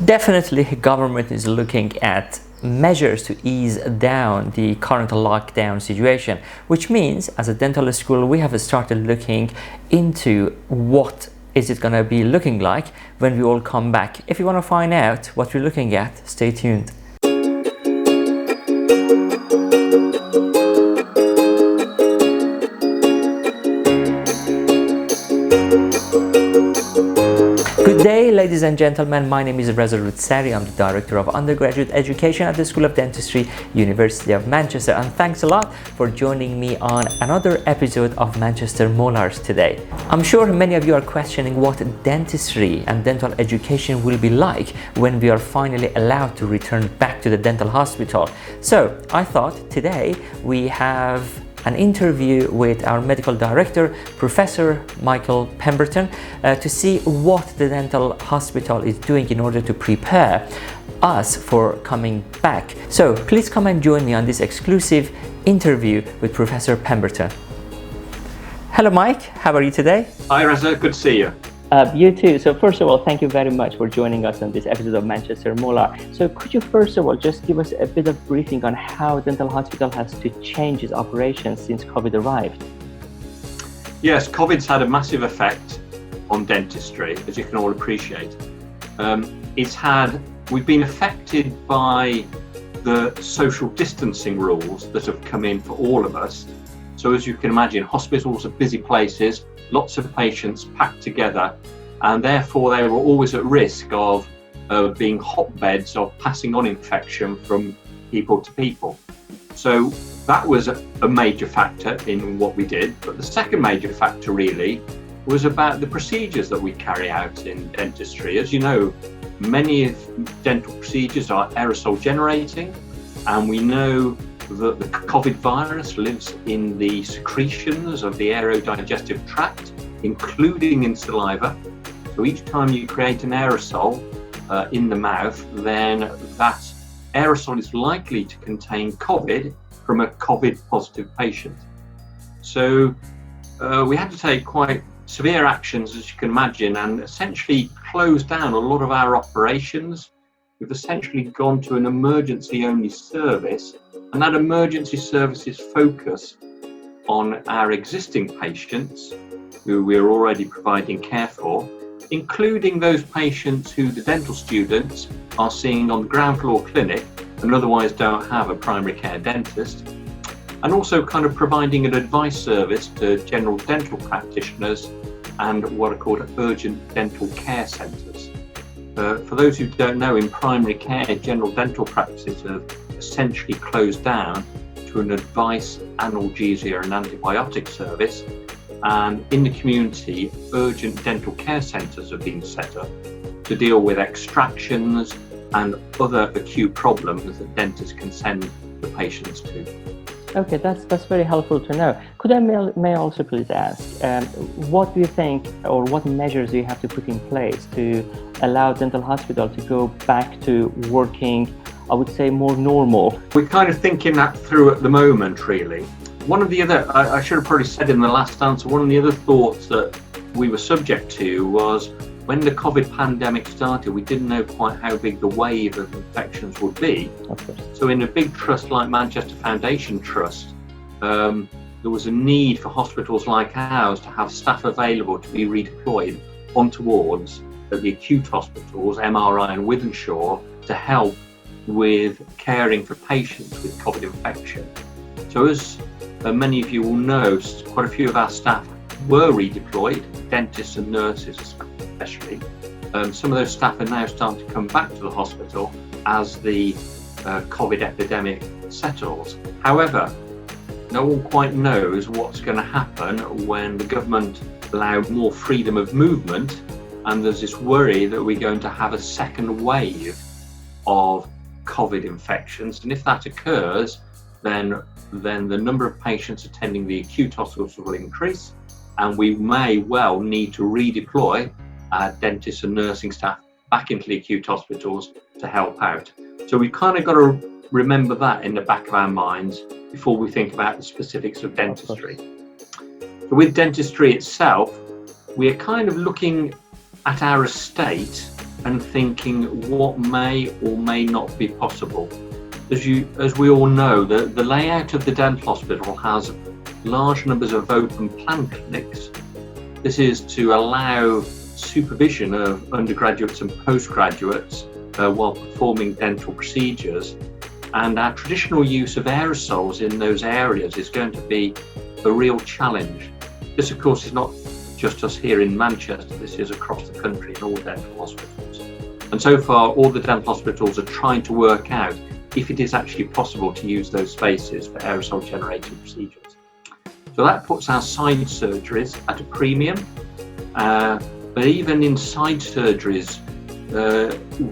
Definitely, government is looking at measures to ease down the current lockdown situation, which means as a dental school, we have started looking into what is it going to be looking like when we all come back. If you want to find out what we're looking at, stay tuned. Good day, ladies and gentlemen. My name is Restorative. I'm the Director of Undergraduate Education at the School of Dentistry, University of Manchester. And thanks a lot for joining me on another episode of Manchester Molars today. I'm sure many of you are questioning what dentistry and dental education will be like when we are finally allowed to return back to the dental hospital. So I thought today we have an interview with our medical director, Professor Michael Pemberton, to see what the dental hospital is doing in order to prepare us for coming back. So please come and join me on this exclusive interview with Professor Pemberton. Hello, Mike. How are you today? Hi, Reza. Good to see you. You too. So first of all, thank you very much for joining us on this episode of Manchester Molar. So could you first of all just give us a bit of briefing on how dental hospital has to change its operations since COVID arrived? Yes, COVID's had a massive effect on dentistry, as you can all appreciate. We've been affected by the social distancing rules that have come in for all of us. So as you can imagine, hospitals are busy places, lots of patients packed together, and therefore they were always at risk of being hotbeds of passing on infection from people to people. So that was a major factor in what we did. But the second major factor really was about the procedures that we carry out in dentistry. As you know, many dental procedures are aerosol generating, and we know that the COVID virus lives in the secretions of the aerodigestive tract, including in saliva. So each time you create an aerosol in the mouth, then that aerosol is likely to contain COVID from a COVID positive patient. So we had to take quite severe actions, as you can imagine, and essentially close down a lot of our operations. We've essentially gone to an emergency only service, and that emergency service is focused on our existing patients who we're already providing care for, including those patients who the dental students are seeing on the ground floor clinic and otherwise don't have a primary care dentist, and also kind of providing an advice service to general dental practitioners and what are called urgent dental care centres. For those who don't know, in primary care, general dental practices have essentially closed down to an advice, analgesia and antibiotic service, and in the community, urgent dental care centres have been set up to deal with extractions and other acute problems that dentists can send the patients to. Okay, that's very helpful to know. Could I may also please ask, what do you think, or what measures do you have to put in place to allow dental hospital to go back to working, I would say, more normal? We're kind of thinking that through at the moment, really. One of the other, I should have probably said in the last answer, one of the other thoughts that we were subject to was when the COVID pandemic started, we didn't know quite how big the wave of infections would be. Of course. So in a big trust like Manchester Foundation Trust, there was a need for hospitals like ours to have staff available to be redeployed onto wards at the acute hospitals, MRI and Wythenshawe, to help with caring for patients with COVID infection. So as many of you will know, quite a few of our staff were redeployed, dentists and nurses especially. Some of those staff are now starting to come back to the hospital as the COVID epidemic settles. However, no one quite knows what's going to happen when the government allowed more freedom of movement, and there's this worry that we're going to have a second wave of COVID infections. And if that occurs, then the number of patients attending the acute hospitals will increase, and we may well need to redeploy our dentists and nursing staff back into the acute hospitals to help out. So we've kind of got to remember that in the back of our minds before we think about the specifics of dentistry. So with dentistry itself, we are kind of looking at our estate and thinking what may or may not be possible. As we all know, the layout of the dental hospital has large numbers of open plan clinics. This is to allow supervision of undergraduates and postgraduates while performing dental procedures. And our traditional use of aerosols in those areas is going to be a real challenge. This, of course, is not just us here in Manchester, this is across the country in all dental hospitals. And so far, all the dental hospitals are trying to work out if it is actually possible to use those spaces for aerosol generating procedures. So that puts our side surgeries at a premium. But even in side surgeries,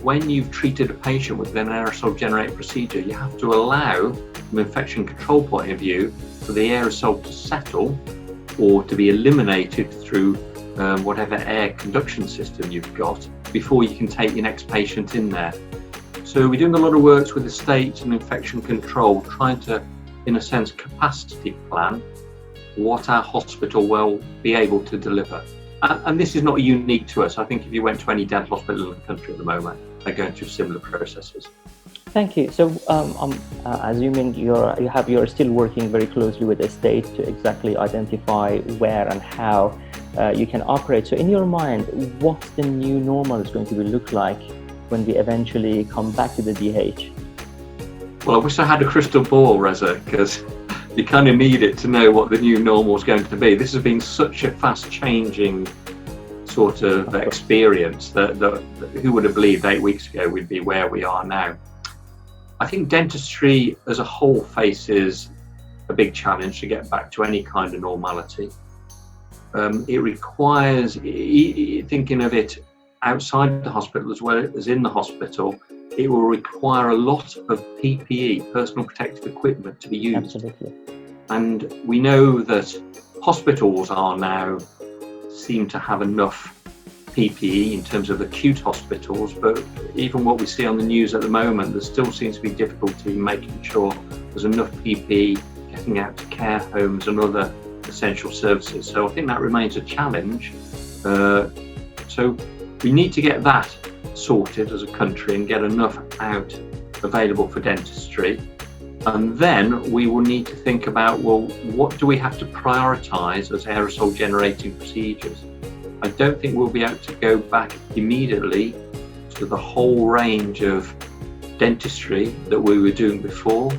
when you've treated a patient with an aerosol generating procedure, you have to allow, from an infection control point of view, for the aerosol to settle or to be eliminated through whatever air conduction system you've got before you can take your next patient in there. So we're doing a lot of work with the state and infection control, trying to, in a sense, capacity plan what our hospital will be able to deliver. And this is not unique to us. I think if you went to any dental hospital in the country at the moment, they're going through similar processes. Thank you. So, assuming you're still working very closely with the state to exactly identify where and how you can operate. So, in your mind, what's the new normal is going to look like when we eventually come back to the DH? Well, I wish I had a crystal ball, Reza, because you kind of need it to know what the new normal is going to be. This has been such a fast-changing sort of experience that who would have believed 8 weeks ago we'd be where we are now. I think dentistry as a whole faces a big challenge to get back to any kind of normality. It requires, thinking of it outside the hospital as well as in the hospital, it will require a lot of PPE, personal protective equipment, to be used. Absolutely. And we know that hospitals are now seem to have enough PPE in terms of acute hospitals, but even what we see on the news at the moment, there still seems to be difficulty in making sure there's enough PPE getting out to care homes and other essential services. So I think that remains a challenge. So we need to get that sorted as a country and get enough out available for dentistry. And then we will need to think about, well, what do we have to prioritise as aerosol generating procedures? I don't think we'll be able to go back immediately to the whole range of dentistry that we were doing before.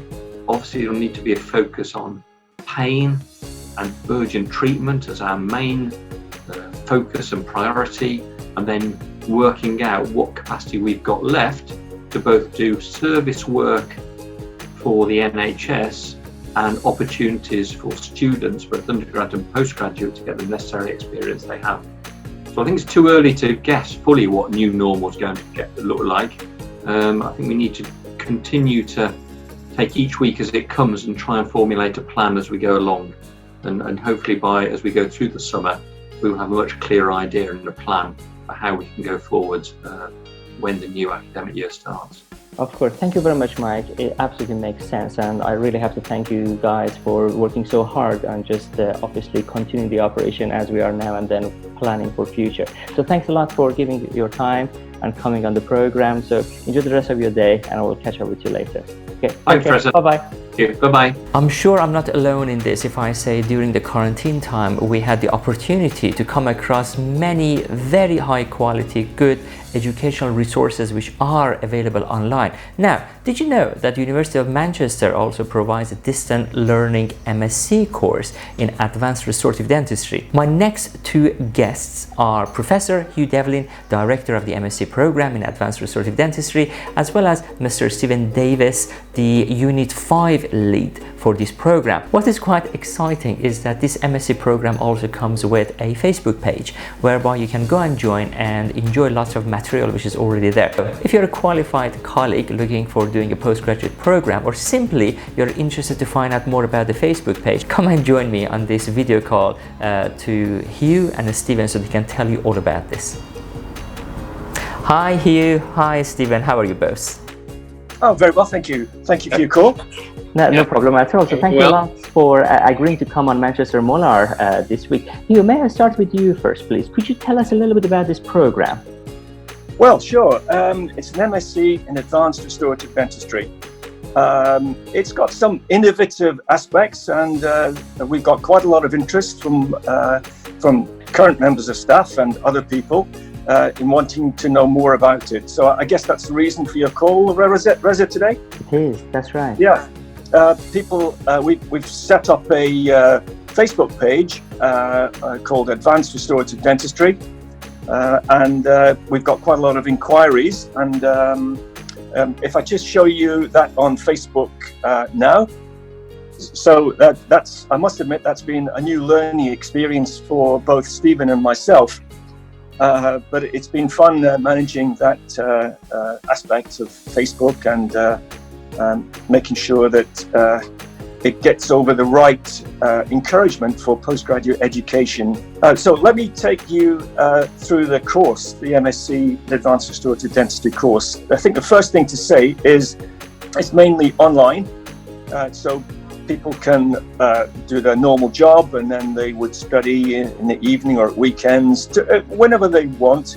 Obviously, there'll need to be a focus on pain and urgent treatment as our main focus and priority, and then working out what capacity we've got left to both do service work for the NHS and opportunities for students, both undergrad and postgraduate, to get the necessary experience they have. So I think it's too early to guess fully what new normal is going to look like. I think we need to continue to take each week as it comes and try and formulate a plan as we go along. And hopefully as we go through the summer, we will have a much clearer idea and a plan for how we can go forwards when the new academic year starts. Of course. Thank you very much, Mike. It absolutely makes sense. And I really have to thank you guys for working so hard and just obviously continuing the operation as we are now and then planning for future. So thanks a lot for giving your time and coming on the program. So enjoy the rest of your day and I will catch up with you later. Okay. Thanks, Reza. Bye-bye. Bye-bye. I'm sure I'm not alone in this if I say during the quarantine time we had the opportunity to come across many very high quality, good educational resources which are available online. Now, did you know that the University of Manchester also provides a distant learning MSc course in Advanced Restorative Dentistry? My next two guests are Professor Hugh Devlin, Director of the MSc program in Advanced Restorative Dentistry, as well as Mr. Stephen Davis, the Unit 5 lead for this program. What is quite exciting is that this MSc program also comes with a Facebook page whereby you can go and join and enjoy lots of material which is already there. If you're a qualified colleague looking for doing a postgraduate program, or simply you're interested to find out more about the Facebook page, come and join me on this video call to Hugh and Stephen so they can tell you all about this. Hi Hugh, hi Stephen, how are you both? Oh, very well, thank you. Thank you for your call. No problem at all. So thank you a lot for agreeing to come on Manchester Molar this week. Hugh, may I start with you first, please? Could you tell us a little bit about this program? Well, sure. It's an MSc in Advanced Restorative Dentistry. It's got some innovative aspects, and we've got quite a lot of interest from current members of staff and other people in wanting to know more about it. So I guess that's the reason for your call, Reza, today? It is, that's right. Yeah. We've set up a Facebook page called Advanced Restorative Dentistry, and we've got quite a lot of inquiries. And if I just show you that on Facebook now, so that's, I must admit, that's been a new learning experience for both Stephen and myself. But it's been fun managing that aspect of Facebook and making sure that it gets over the right encouragement for postgraduate education. So let me take you through the course, the MSc Advanced Restorative Dentistry course. I think the first thing to say is it's mainly online. So people can do their normal job, and then they would study in the evening or at weekends, whenever they want.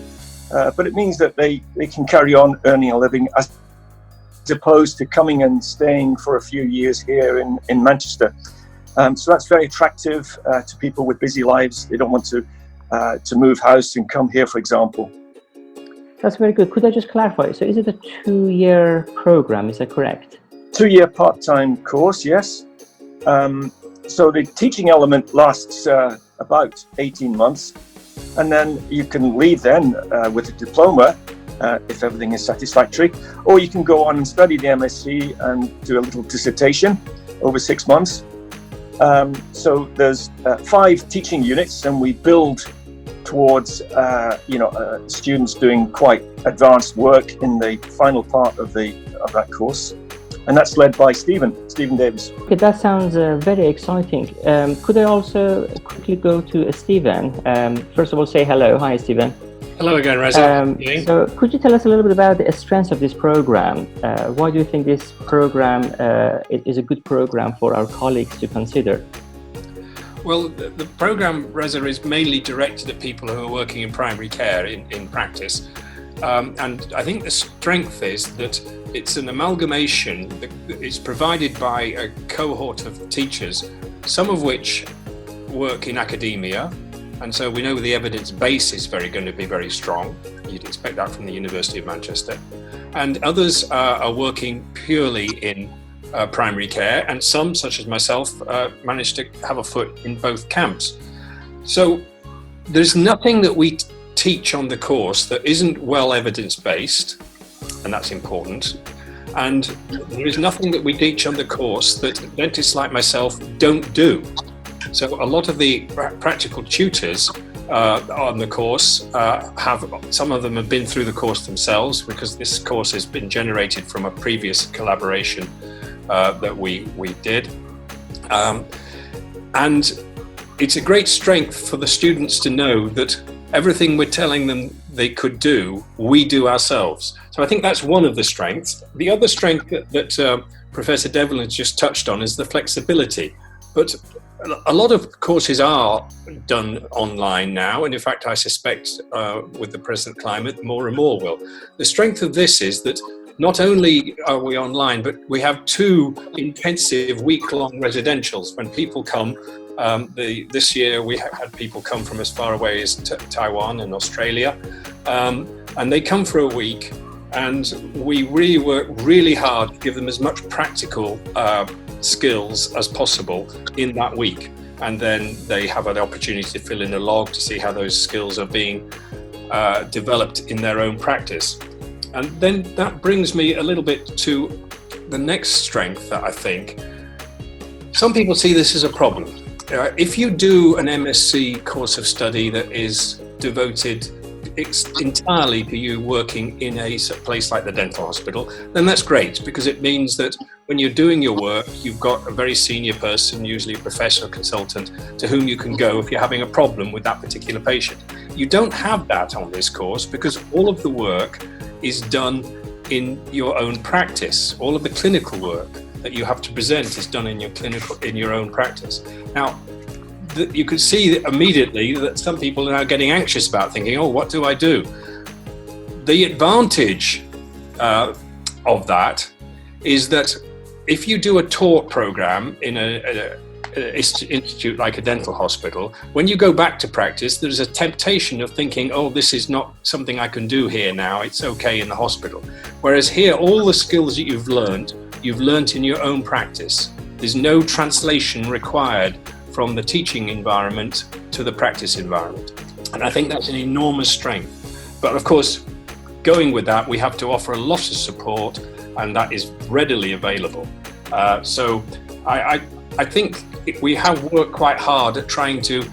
But it means that they can carry on earning a living as opposed to coming and staying for a few years here in Manchester. So that's very attractive to people with busy lives. They don't want to move house and come here, for example. That's very good. Could I just clarify? So is it a 2-year program? Is that correct? 2-year part-time course, yes. So the teaching element lasts about 18 months, and then you can leave then with a diploma if everything is satisfactory, or you can go on and study the MSc and do a little dissertation over 6 months. So there's 5 teaching units, and we build towards students doing quite advanced work in the final part of that course. And that's led by Stephen Davis. Okay, that sounds very exciting. Could I also quickly go to Stephen? First of all, say hello. Hi, Stephen. Hello again, Reza. So could you tell us a little bit about the strengths of this program? Why do you think this program is a good program for our colleagues to consider? Well, the program, Reza, is mainly directed at people who are working in primary care in practice. And I think the strength is that it's an amalgamation that is provided by a cohort of teachers, some of which work in academia, and so we know the evidence base is going to be very strong. You'd expect that from the University of Manchester. And others are working purely in primary care, and some, such as myself, managed to have a foot in both camps. So there's nothing that we teach on the course that isn't well evidence-based, and that's important. And there is nothing that we teach on the course that dentists like myself don't do. So a lot of the practical tutors on the course some of them have been through the course themselves, because this course has been generated from a previous collaboration that we did. And it's a great strength for the students to know that everything we're telling them they could do, we do ourselves. So I think that's one of the strengths. The other strength that Professor Devlin has just touched on is the flexibility. But a lot of courses are done online now, and in fact I suspect with the present climate more and more will. The strength of this is that not only are we online, but we have 2 intensive week-long residentials. When people come, this year we had people come from as far away as Taiwan and Australia, and they come for a week, and we really work really hard to give them as much practical skills as possible in that week, and then they have an opportunity to fill in a log to see how those skills are being developed in their own practice. And then that brings me a little bit to the next strength that I think. Some people see this as a problem. If you do an MSc course of study that is devoted entirely to you working in a place like the dental hospital, then that's great, because it means that when you're doing your work, you've got a very senior person, usually a professional consultant, to whom you can go if you're having a problem with that particular patient. You don't have that on this course, because all of the work is done in your own practice. All of the clinical work that you have to present is done in your own practice. Now, you could see immediately that some people are now getting anxious about thinking, oh, what do I do? The advantage of that is that if you do a taught program in an institute like a dental hospital, when you go back to practice, there's a temptation of thinking, oh, this is not something I can do here now, it's okay in the hospital. Whereas here, all the skills that you've learned in your own practice. There's no translation required from the teaching environment to the practice environment. And I think that's an enormous strength. But of course, going with that, we have to offer a lot of support, and that is readily available. So I think we have worked quite hard at trying to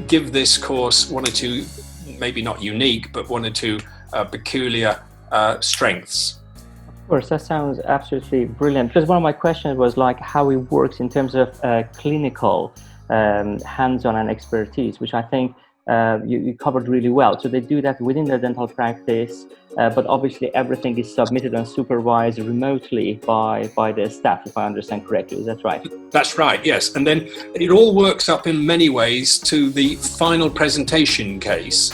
give this course one or two, maybe not unique, but one or two peculiar strengths. Of course, that sounds absolutely brilliant. Because one of my questions was like how it works in terms of clinical hands-on and expertise, which I think you covered really well. So they do that within their dental practice, but obviously everything is submitted and supervised remotely by the staff, if I understand correctly. Is that right? That's right, yes. And then it all works up in many ways to the final presentation case,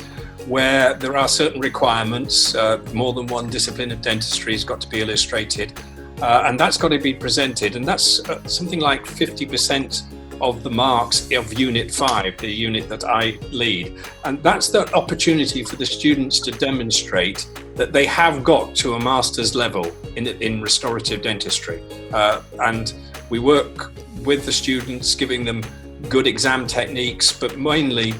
where there are certain requirements. More than one discipline of dentistry has got to be illustrated, and that's got to be presented. And that's something like 50% of the marks of Unit 5, the unit that I lead. And that's the opportunity for the students to demonstrate that they have got to a master's level in restorative dentistry. And we work with the students, giving them good exam techniques, but mainly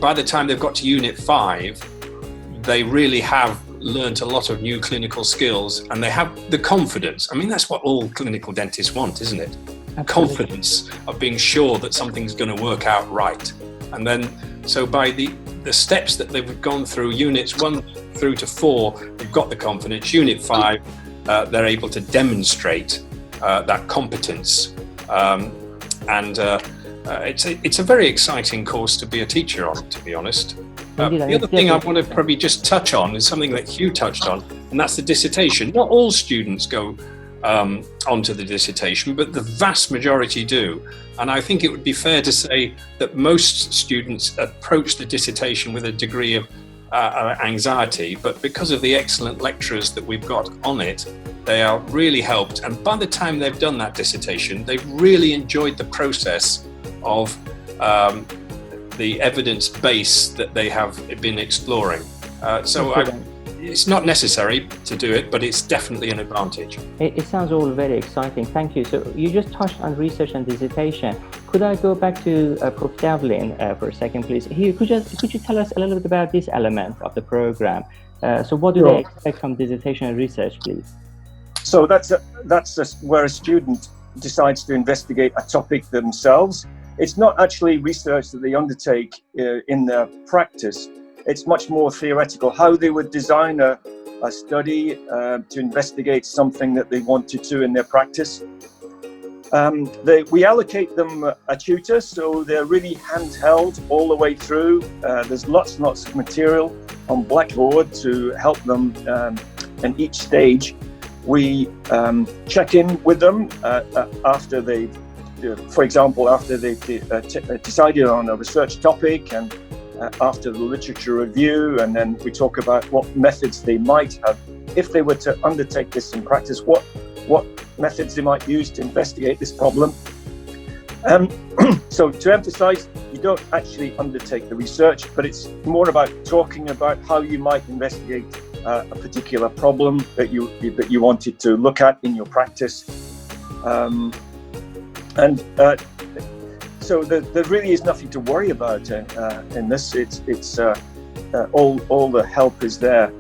by the time they've got to Unit 5, they really have learnt a lot of new clinical skills, and they have the confidence. I mean, that's what all clinical dentists want, isn't it? Absolutely. Confidence of being sure that something's going to work out right. And then, so by the steps that they've gone through, Units 1 through to 4, they've got the confidence. Unit 5, they're able to demonstrate that competence. It's a very exciting course to be a teacher on, to be honest. The other thing I want to probably just touch on is something that Hugh touched on, and that's the dissertation. Not all students go onto the dissertation, but the vast majority do. And I think it would be fair to say that most students approach the dissertation with a degree of anxiety, but because of the excellent lecturers that we've got on it, they are really helped. And by the time they've done that dissertation, they've really enjoyed the process of the evidence base that they have been exploring. It's not necessary to do it, but it's definitely an advantage. It sounds all very exciting. Thank you. So you just touched on research and dissertation. Could I go back to Prof. Devlin for a second, please? Hugh, could you tell us a little bit about this element of the program? So what do they expect from dissertation and research, please? So that's where a student decides to investigate a topic themselves. It's not actually research that they undertake in their practice. It's much more theoretical, how they would design a study to investigate something that they wanted to in their practice. We allocate them a tutor, so they're really handheld all the way through. There's lots and lots of material on Blackboard to help them in each stage. We check in with them after they've, for example, after they've decided on a research topic, and after the literature review, and then we talk about what methods they might have, if they were to undertake this in practice, what methods they might use to investigate this problem. So to emphasize, you don't actually undertake the research, but it's more about talking about how you might investigate a particular problem that you wanted to look at in your practice. So there really is nothing to worry about in this. It's all the help is there.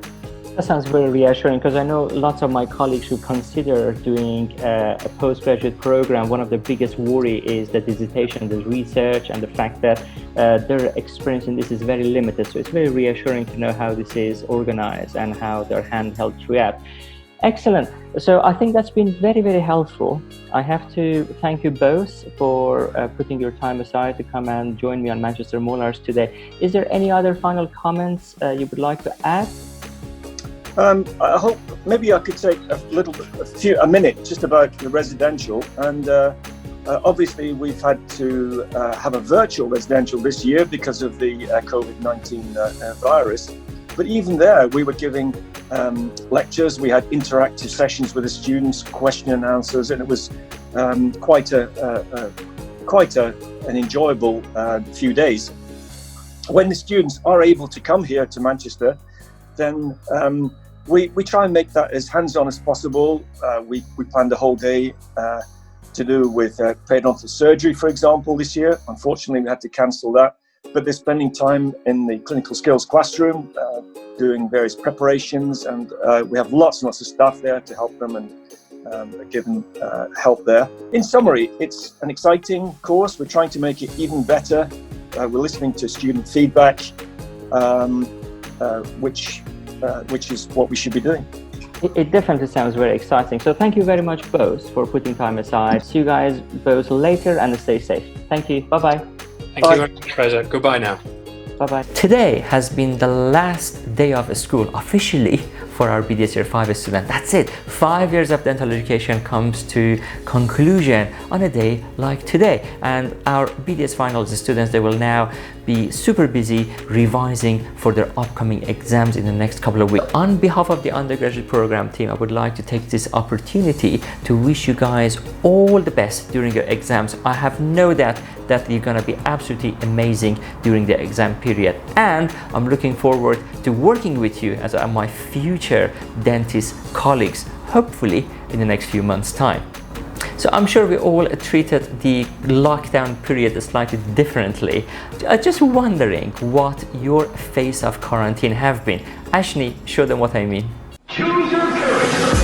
That sounds very reassuring, because I know lots of my colleagues who consider doing a postgraduate program. One of the biggest worry is the dissertation, the research, and the fact that their experience in this is very limited. So it's very reassuring to know how this is organized and how they're handheld throughout. Excellent. So I think that's been very, very helpful. I have to thank you both for putting your time aside to come and join me on Manchester Molars today. Is there any other final comments you would like to add? I hope maybe I could take a minute just about the residential. And obviously we've had to have a virtual residential this year because of the COVID-19 virus. But even there, we were giving lectures. We had interactive sessions with the students, question and answers, and it was quite an enjoyable few days. When the students are able to come here to Manchester, then we try and make that as hands-on as possible. We planned a whole day to do with periodontal surgery, for example, this year. Unfortunately, we had to cancel that. But they're spending time in the clinical skills classroom, doing various preparations, and we have lots and lots of staff there to help them and give them help there. In summary, it's an exciting course. We're trying to make it even better. We're listening to student feedback, which is what we should be doing. It definitely sounds very exciting. So thank you very much both for putting time aside. See you guys both later and stay safe. Thank you. Bye-bye. Thank you very much, Reza. Goodbye now. Bye-bye. Today has been the last day of school officially for our BDS Year 5 student. That's it. 5 years of dental education comes to conclusion on a day like today. And our BDS finals students, they will now be super busy revising for their upcoming exams in the next couple of weeks. On behalf of the undergraduate program team, I would like to take this opportunity to wish you guys all the best during your exams. I have no doubt that you're gonna be absolutely amazing during the exam period. And I'm looking forward to working with you as my future dentist colleagues, hopefully in the next few months' time. So I'm sure we all treated the lockdown period slightly differently. Just wondering what your phase of quarantine have been. Ashni, show them what I mean. Choose your character.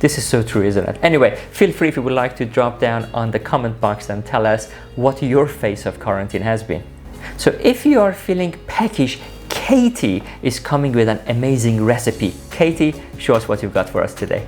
This is so true, isn't it? Anyway, feel free if you would like to drop down on the comment box and tell us what your phase of quarantine has been. So if you are feeling peckish, Katie is coming with an amazing recipe. Katie, show us what you've got for us today.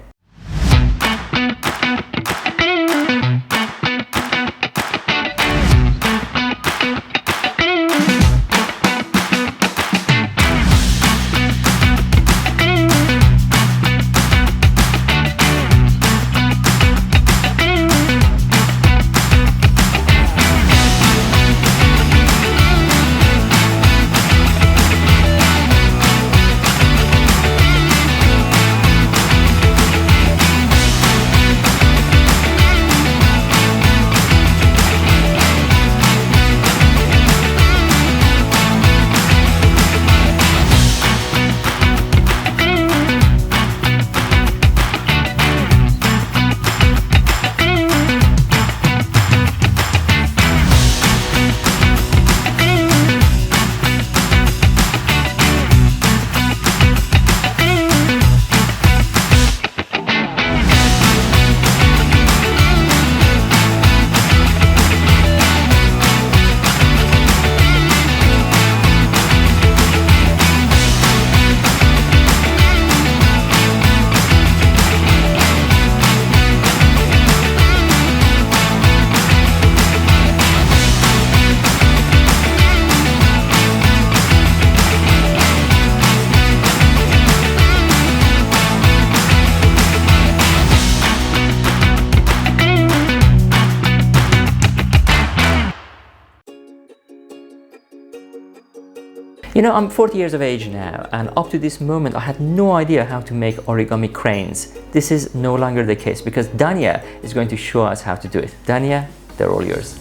You know, I'm 40 years of age now, and up to this moment I had no idea how to make origami cranes. This is no longer the case because Dania is going to show us how to do it. Dania, they're all yours.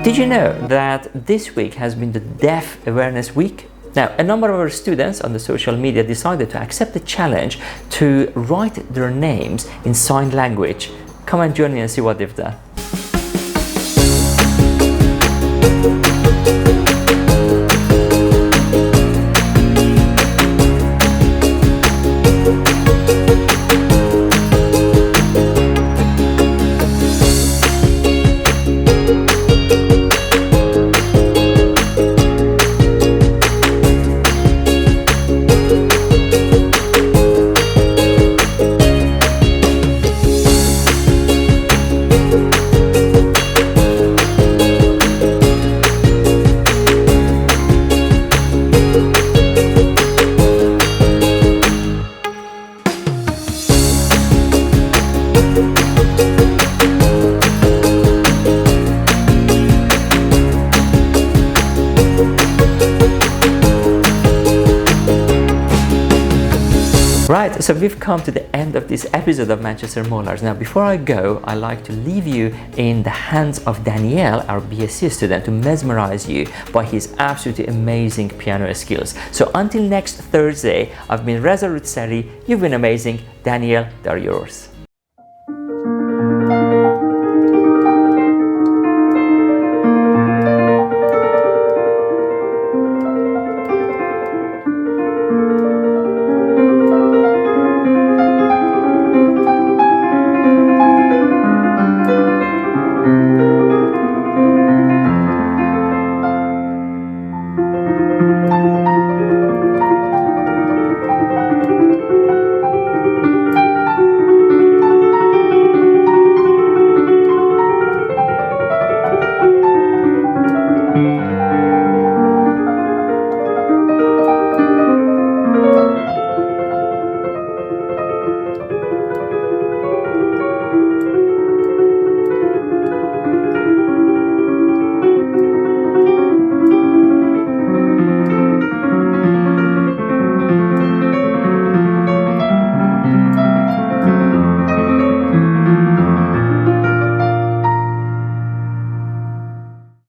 Did you know that this week has been the Deaf Awareness Week? Now, a number of our students on the social media decided to accept the challenge to write their names in sign language. Come and join me and see what they've done. Right, so we've come to the end of this episode of Manchester Molars. Now, before I go, I'd like to leave you in the hands of Daniel, our BSc student, to mesmerize you by his absolutely amazing piano skills. So until next Thursday, I've been Reza Rutsari. You've been amazing. Daniel, they're yours.